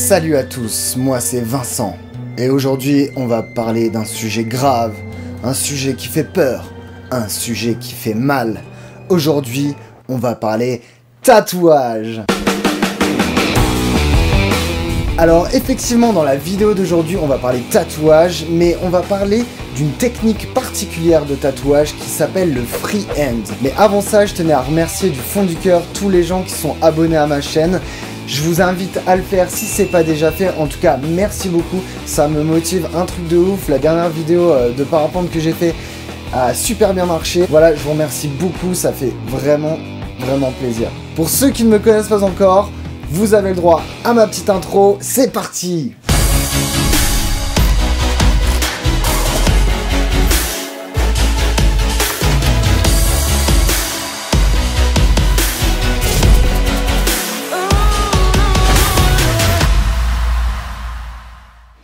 Salut à tous, moi c'est Vincent, et aujourd'hui on va parler d'un sujet grave, un sujet qui fait peur, un sujet qui fait mal. Aujourd'hui, on va parler tatouage. Alors effectivement, dans la vidéo d'aujourd'hui, on va parler tatouage, mais on va parler d'une technique particulière de tatouage qui s'appelle le freehand. Mais avant ça, je tenais à remercier du fond du cœur tous les gens qui sont abonnés à ma chaîne. Je vous invite à le faire si c'est pas déjà fait. En tout cas, merci beaucoup, ça me motive un truc de ouf. La dernière vidéo de parapente que j'ai fait a super bien marché. Voilà, je vous remercie beaucoup, ça fait vraiment plaisir. Pour ceux qui ne me connaissent pas encore, vous avez le droit à ma petite intro, c'est parti!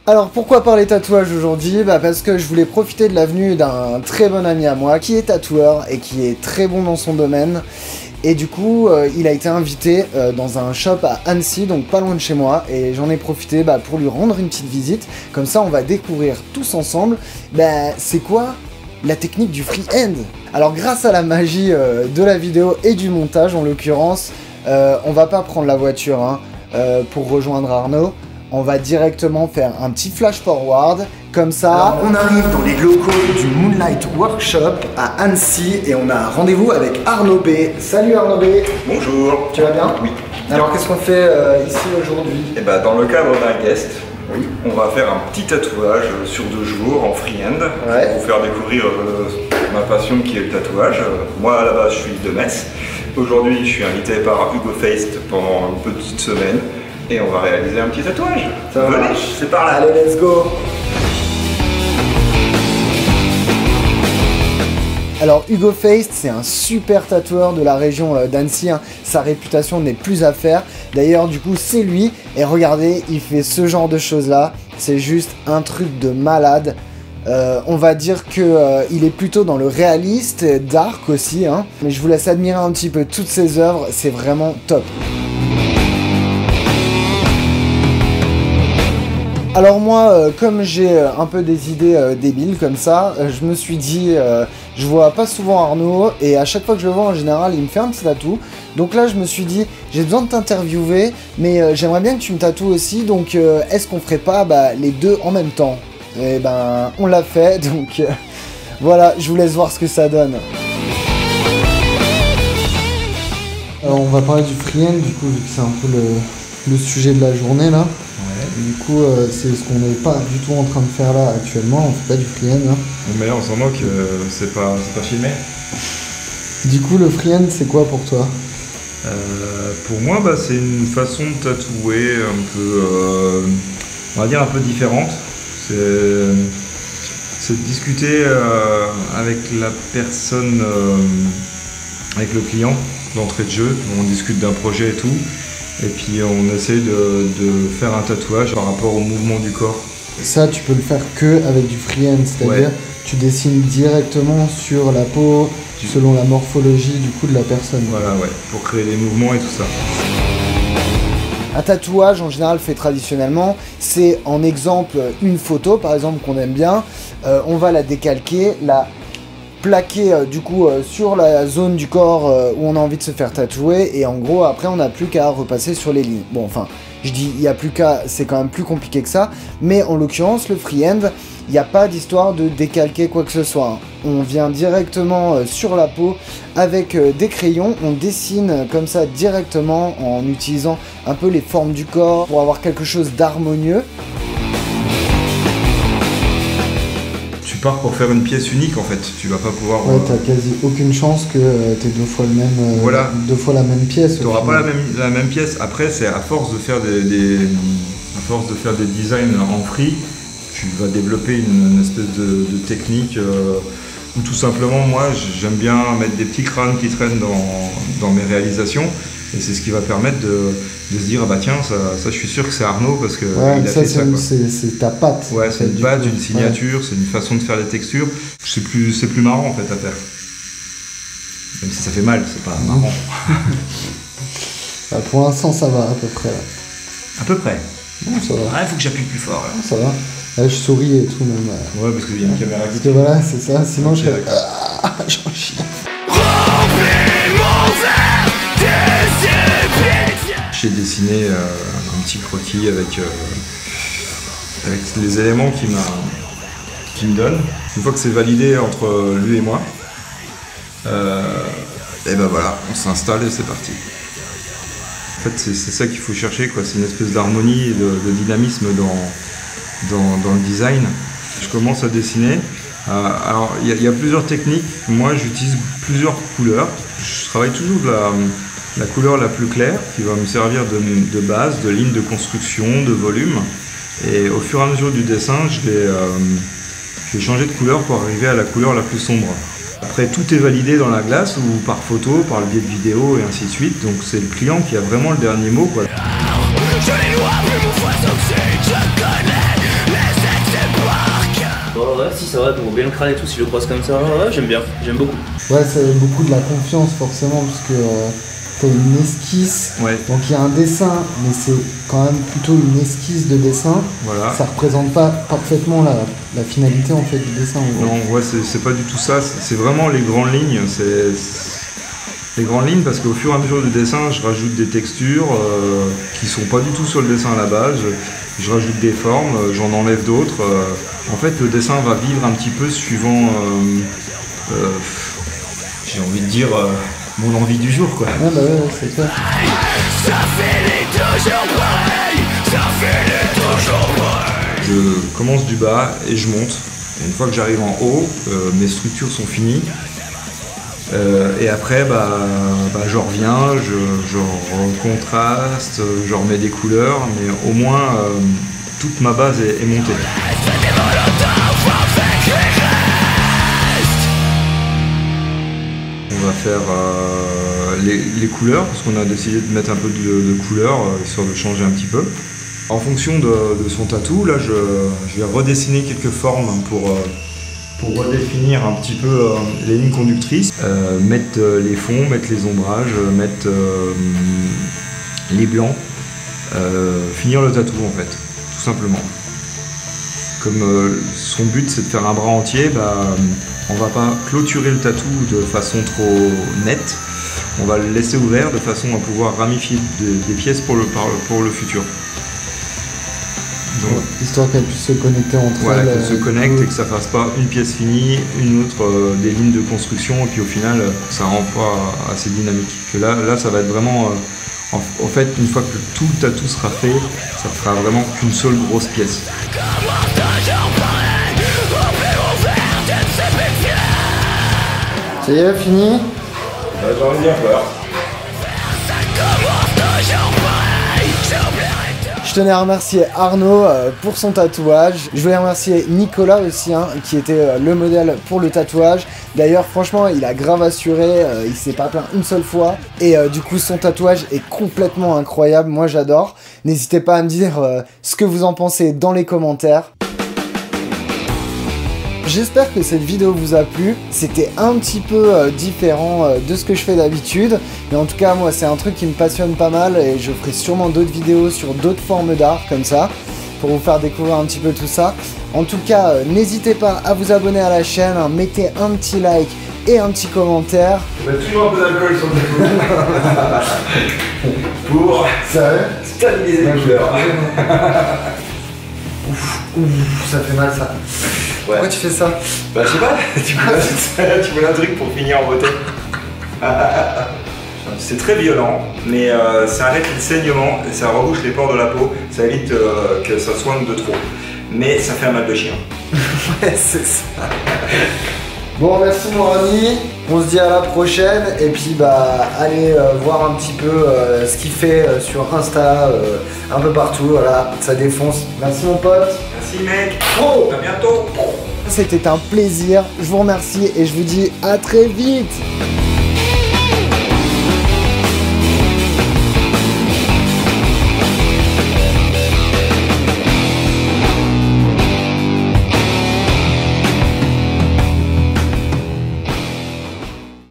Alors pourquoi parler tatouage aujourd'hui? Parce que je voulais profiter de la venue d'un très bon ami à moi qui est tatoueur et qui est très bon dans son domaine. Et du coup, il a été invité dans un shop à Annecy, donc pas loin de chez moi, et j'en ai profité pour lui rendre une petite visite. Comme ça, on va découvrir tous ensemble, c'est quoi la technique du freehand. Alors grâce à la magie de la vidéo et du montage, en l'occurrence, on va pas prendre la voiture pour rejoindre Arnaud. On va directement faire un petit flash forward, comme ça. Alors, on arrive dans les locaux du Moonlight Workshop à Annecy et on a un rendez-vous avec Arnaud B. Salut Arnaud B. Bonjour. Tu vas bien? Oui. Alors qu'est-ce qu'on fait ici aujourd'hui? Et dans le cadre d'un guest, oui, on va faire un petit tatouage sur 2 jours en freehand ouais, pour vous faire découvrir ma passion qui est le tatouage. Moi à la base je suis de Metz. Aujourd'hui je suis invité par Hugo Feist pendant une petite semaine. Et on va réaliser un petit tatouage. Ça Venez, marche. c'est par là. Allez, let's go. Alors Hugo Feist, c'est un super tatoueur de la région d'Annecy. Sa réputation n'est plus à faire. D'ailleurs, du coup, c'est lui. Et regardez, il fait ce genre de choses là. C'est juste un truc de malade. On va dire que il est plutôt dans le réaliste, dark aussi. Mais je vous laisse admirer un petit peu toutes ses œuvres. C'est vraiment top. Alors moi, comme j'ai un peu des idées débiles comme ça, je me suis dit, je vois pas souvent Arnaud, et à chaque fois que je le vois en général, il me fait un petit tatou. Donc là, je me suis dit, j'ai besoin de t'interviewer, mais j'aimerais bien que tu me tatoues aussi, donc est-ce qu'on ferait pas les deux en même temps? Et on l'a fait, donc voilà, je vous laisse voir ce que ça donne. Alors on va parler du freehand, du coup, vu que c'est un peu le sujet de la journée là. Du coup, c'est ce qu'on n'est pas du tout en train de faire là actuellement, on fait pas du freehand. Mais on s'en moque, c'est pas filmé. Du coup, le freehand, c'est quoi pour toi? Pour moi, c'est une façon de tatouer un peu, on va dire un peu différente. C'est de discuter avec la personne, avec le client d'entrée de jeu. On discute d'un projet et tout. Et puis on essaie de faire un tatouage par rapport au mouvement du corps. Ça, tu peux le faire que avec du freehand, c'est-à-dire tu dessines directement sur la peau, selon la morphologie du coup de la personne. Voilà, ouais, pour créer des mouvements et tout ça. Un tatouage, en général, fait traditionnellement, c'est en exemple une photo, par exemple, qu'on aime bien. On va la décalquer, la plaquer du coup sur la zone du corps où on a envie de se faire tatouer, et en gros après on n'a plus qu'à repasser sur les lignes. Bon, enfin je dis il n'y a plus qu'à, c'est quand même plus compliqué que ça, mais en l'occurrence le freehand, il n'y a pas d'histoire de décalquer quoi que ce soit. On vient directement sur la peau avec des crayons, on dessine comme ça directement en utilisant un peu les formes du corps pour avoir quelque chose d'harmonieux. Tu pars pour faire une pièce unique en fait, tu vas pas pouvoir... Ouais, t'as quasi aucune chance que t'aies deux fois le même, voilà. Deux fois la même pièce. Tu n'auras pas la même pièce. Après, c'est à force de faire des designs en free, tu vas développer une espèce de technique où tout simplement, moi, j'aime bien mettre des petits crânes qui traînent dans mes réalisations. Et c'est ce qui va permettre de se dire, ah bah tiens, ça je suis sûr que c'est Arnaud parce qu'il a fait ça. C'est ta patte. Ouais, c'est une patte, une signature, c'est une façon de faire les textures. C'est plus marrant en fait à faire. Même si ça fait mal, c'est pas marrant. Pour l'instant, ça va à peu près. Là. À peu près. Non, ça va. Ah, il faut que j'appuie plus fort. Là. Ça va. Là, je souris et tout, même. Ouais, parce qu'il y a une caméra Parce que voilà, c'est ça. Sinon, je serais. J'en chie. J'ai dessiné un petit croquis avec les éléments qu'il me donne. Une fois que c'est validé entre lui et moi, et ben voilà, on s'installe et c'est parti. En fait, c'est ça qu'il faut chercher, quoi. C'est une espèce d'harmonie et de dynamisme dans le design. Je commence à dessiner. Alors, il y a plusieurs techniques. Moi, j'utilise plusieurs couleurs. Je travaille toujours de la couleur la plus claire, qui va me servir de base, de ligne de construction, de volume. Et au fur et à mesure du dessin, je vais changer de couleur pour arriver à la couleur la plus sombre. Après, tout est validé dans la glace ou par photo, par le biais de vidéos et ainsi de suite. Donc c'est le client qui a vraiment le dernier mot, quoi. Oh ouais, si ça va, pour bien le crâne et tout, si je le croise comme ça, ouais, j'aime bien, j'aime beaucoup. Ouais, c'est beaucoup de la confiance forcément, parce que t'as une esquisse, Ouais. donc il y a un dessin, mais c'est quand même plutôt une esquisse de dessin. Voilà. Ça représente pas parfaitement la finalité en fait du dessin. Non, ouais, c'est pas du tout ça. C'est vraiment les grandes lignes. Les grandes lignes, parce qu'au fur et à mesure du dessin, je rajoute des textures qui sont pas du tout sur le dessin à la base. Je rajoute des formes, j'en enlève d'autres. En fait, le dessin va vivre un petit peu suivant, j'ai envie de dire, mon envie du jour, quoi. Ah bah ouais, c'est clair. Je commence du bas et je monte. Et une fois que j'arrive en haut, mes structures sont finies. Et après, je reviens, je contraste, je remets des couleurs, mais au moins toute ma base est montée. On va faire les couleurs, parce qu'on a décidé de mettre un peu de couleurs, histoire de changer un petit peu. En fonction de son tatou, là, je vais redessiner quelques formes pour redéfinir un petit peu les lignes conductrices, mettre les fonds, mettre les ombrages, mettre les blancs, finir le tatou en fait, tout simplement. Comme son but c'est de faire un bras entier, on va pas clôturer le tatou de façon trop nette, on va le laisser ouvert de façon à pouvoir ramifier des pièces pour le futur. Donc, histoire qu'elles puissent se connecter entre elles. Qu'elles se connectent et que ça fasse pas une pièce finie, une autre, des lignes de construction, et puis au final ça rend pas assez dynamique. Que là ça va être vraiment, en fait une fois que tout le tatou sera fait, ça fera vraiment qu'une seule grosse pièce. Ça y est, fini? J'ai envie de dire peur. Je tenais à remercier Arnaud pour son tatouage. Je voulais remercier Nicolas aussi, hein, qui était le modèle pour le tatouage. D'ailleurs, franchement, il a grave assuré, il s'est pas plaint une seule fois. Et du coup, son tatouage est complètement incroyable, moi j'adore. N'hésitez pas à me dire ce que vous en pensez dans les commentaires. J'espère que cette vidéo vous a plu, c'était un petit peu différent de ce que je fais d'habitude, mais en tout cas moi c'est un truc qui me passionne pas mal et je ferai sûrement d'autres vidéos sur d'autres formes d'art comme ça, pour vous faire découvrir un petit peu tout ça. En tout cas, n'hésitez pas à vous abonner à la chaîne, hein, mettez un petit like et un petit commentaire. On va toujours un peu d'alcool sur le tatou. Pour stabiliser les couleurs. Ouf, ça fait mal ça. Ouais. Pourquoi tu fais ça? Bah je sais pas, tu voulais un truc pour finir en beauté. C'est très violent, mais ça arrête le saignement, ça rebouche les pores de la peau, ça évite que ça soigne de trop. Mais ça fait un mal de chien. Ouais, c'est ça. Bon, merci mon ami, on se dit à la prochaine, et puis allez voir un petit peu ce qu'il fait sur Insta, un peu partout, voilà, ça défonce. Merci mon pote. Merci mec, à bientôt. C'était un plaisir, je vous remercie et je vous dis à très vite.